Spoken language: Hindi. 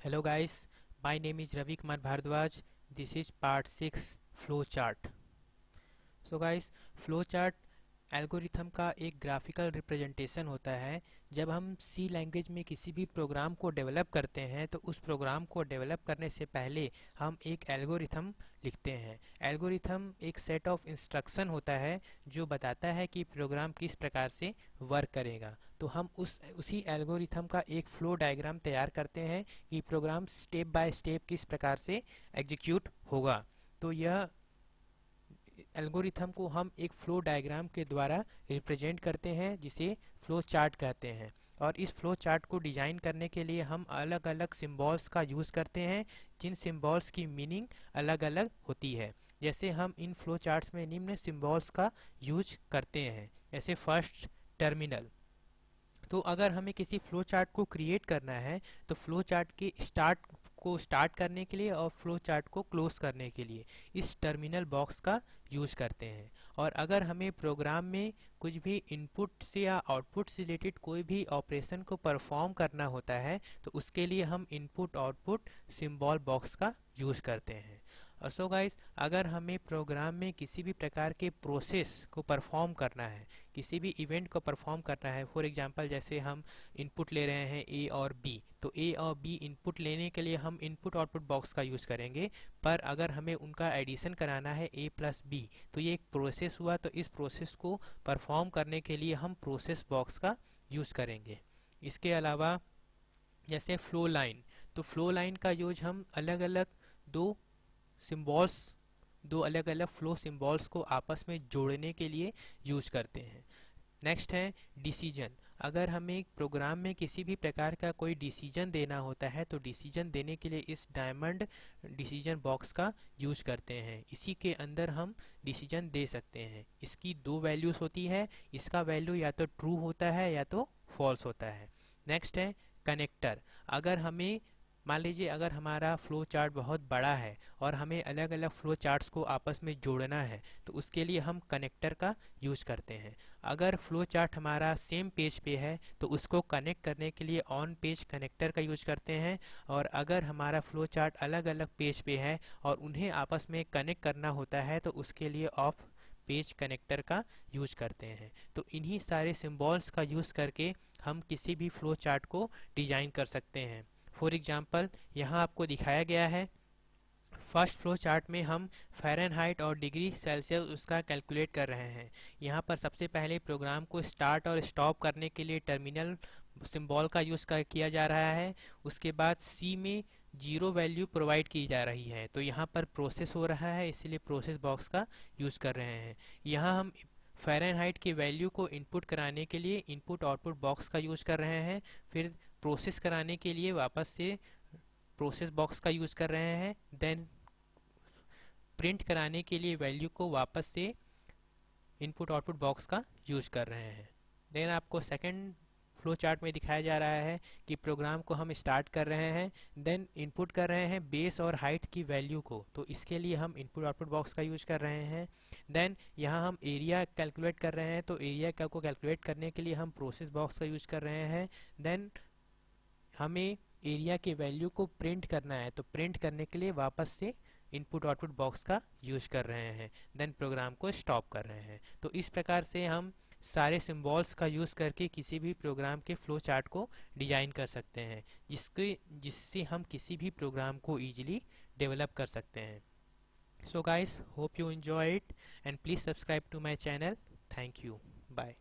Hello guys, my name is Ravi Kumar Bhardwaj. This is part 6 flow chart. So guys, flow chart algorithm का एक ग्राफिकल रिप्रेजेंटेशन होता है। जब हम सी लैंग्वेज में किसी भी प्रोग्राम को डेवलप करते हैं तो उस प्रोग्राम को डेवलप करने से पहले हम एक एल्गोरिथम लिखते हैं। एल्गोरिथम एक सेट ऑफ इंस्ट्रक्शन होता है जो बताता है कि प्रोग्राम किस प्रकार से वर्क करेगा। तो हम उसी एल्गोरिथम का एक फ्लो डायग्राम तैयार करते हैं कि प्रोग्राम स्टेप बाय स्टेप किस प्रकार से एग्जीक्यूट होगा। तो यह एल्गोरिथम को हम एक फ्लो डायग्राम के द्वारा रिप्रेजेंट करते हैं जिसे फ्लो चार्ट कहते हैं। और इस फ्लो चार्ट को डिजाइन करने के लिए हम अलग अलग सिंबल्स का यूज करते हैं जिन सिंबल्स की मीनिंग अलग अलग होती है। जैसे हम इन फ्लो चार्ट्स में निम्न सिंबल्स का यूज करते हैं, जैसे फर्स्ट टर्मिनल। तो अगर हमें किसी फ्लो चार्ट को क्रिएट करना है तो फ्लो चार्ट के स्टार्ट करने के लिए और फ्लो चार्ट को क्लोज करने के लिए इस टर्मिनल बॉक्स का यूज करते हैं। और अगर हमें प्रोग्राम में कुछ भी इनपुट से या आउटपुट से रिलेटेड कोई भी ऑपरेशन को परफॉर्म करना होता है तो उसके लिए हम इनपुट आउटपुट सिंबल बॉक्स का यूज करते हैं। सो गाइस, अगर हमें प्रोग्राम में किसी भी प्रकार के प्रोसेस को परफॉर्म करना है, किसी भी इवेंट को परफॉर्म करना है, फॉर एग्जांपल जैसे हम इनपुट ले रहे हैं ए और बी, तो ए और बी इनपुट लेने के लिए हम इनपुट आउटपुट बॉक्स का यूज़ करेंगे। पर अगर हमें उनका एडिशन कराना है ए प्लस बी, तो ये एक प्रोसेस हुआ, तो इस प्रोसेस को परफॉर्म करने के लिए हम प्रोसेस बॉक्स का यूज़ करेंगे। इसके अलावा जैसे फ्लो लाइन, तो फ्लो लाइन का यूज हम अलग अलग दो अलग अलग फ्लो सिंबल्स को आपस में जोड़ने के लिए यूज करते हैं। नेक्स्ट है डिसीजन। अगर हमें एक प्रोग्राम में किसी भी प्रकार का कोई डिसीजन देना होता है तो डिसीजन देने के लिए इस डायमंड डिसीजन बॉक्स का यूज करते हैं। इसी के अंदर हम डिसीजन दे सकते हैं। इसकी दो वैल्यूज होती है, इसका वैल्यू या तो ट्रू होता है या तो फॉल्स होता है। नेक्स्ट है कनेक्टर। अगर हमें मान लीजिए अगर हमारा फ्लो चार्ट बहुत बड़ा है और हमें अलग अलग फ्लो चार्ट्स को आपस में जोड़ना है तो उसके लिए हम कनेक्टर का यूज करते हैं। अगर फ्लो चार्ट हमारा सेम पेज पे है तो उसको कनेक्ट करने के लिए ऑन पेज कनेक्टर का यूज करते हैं। और अगर हमारा फ्लो चार्ट अलग अलग पेज पे है और उन्हें आपस में कनेक्ट करना होता है तो उसके लिए ऑफ पेज कनेक्टर का यूज करते हैं। तो इन्हीं सारे सिंबल्स का यूज करके हम किसी भी फ्लो चार्ट को डिजाइन कर सकते हैं। फॉर एग्जाम्पल यहाँ आपको दिखाया गया है, फर्स्ट फ्लो चार्ट में हम फ़ारेनहाइट और डिग्री सेल्सियस उसका कैलकुलेट कर रहे हैं। यहाँ पर सबसे पहले प्रोग्राम को स्टार्ट और स्टॉप करने के लिए टर्मिनल सिंबल का यूज़ किया जा रहा है। उसके बाद सी में जीरो वैल्यू प्रोवाइड की जा रही है, तो यहाँ पर प्रोसेस हो रहा है, इसीलिए प्रोसेस बॉक्स का यूज़ कर रहे हैं। यहाँ हम फ़ारेनहाइट की वैल्यू को इनपुट कराने के लिए इनपुट आउटपुट बॉक्स का यूज़ कर रहे हैं। फिर प्रोसेस कराने के लिए वापस से प्रोसेस बॉक्स का यूज़ कर रहे हैं। देन प्रिंट कराने के लिए वैल्यू को वापस से इनपुट आउटपुट बॉक्स का यूज़ कर रहे हैं। देन आपको सेकंड फ्लो चार्ट में दिखाया जा रहा है कि प्रोग्राम को हम स्टार्ट कर रहे हैं, देन इनपुट कर रहे हैं बेस और हाइट की वैल्यू को, तो इसके लिए हम इनपुट आउटपुट बॉक्स का यूज कर रहे हैं। देन यहाँ हम एरिया कैलकुलेट कर रहे हैं, तो एरिया को कैलकुलेट करने के लिए हम प्रोसेस बॉक्स का यूज कर रहे हैं। देन हमें एरिया के वैल्यू को प्रिंट करना है, तो प्रिंट करने के लिए वापस से इनपुट आउटपुट बॉक्स का यूज कर रहे हैं। देन प्रोग्राम को स्टॉप कर रहे हैं। तो इस प्रकार से हम सारे सिंबल्स का यूज करके किसी भी प्रोग्राम के फ्लो चार्ट को डिजाइन कर सकते हैं, जिससे हम किसी भी प्रोग्राम को इजीली डेवलप कर सकते हैं। So guys, hope you enjoy it and please subscribe to my channel. Thank you, bye.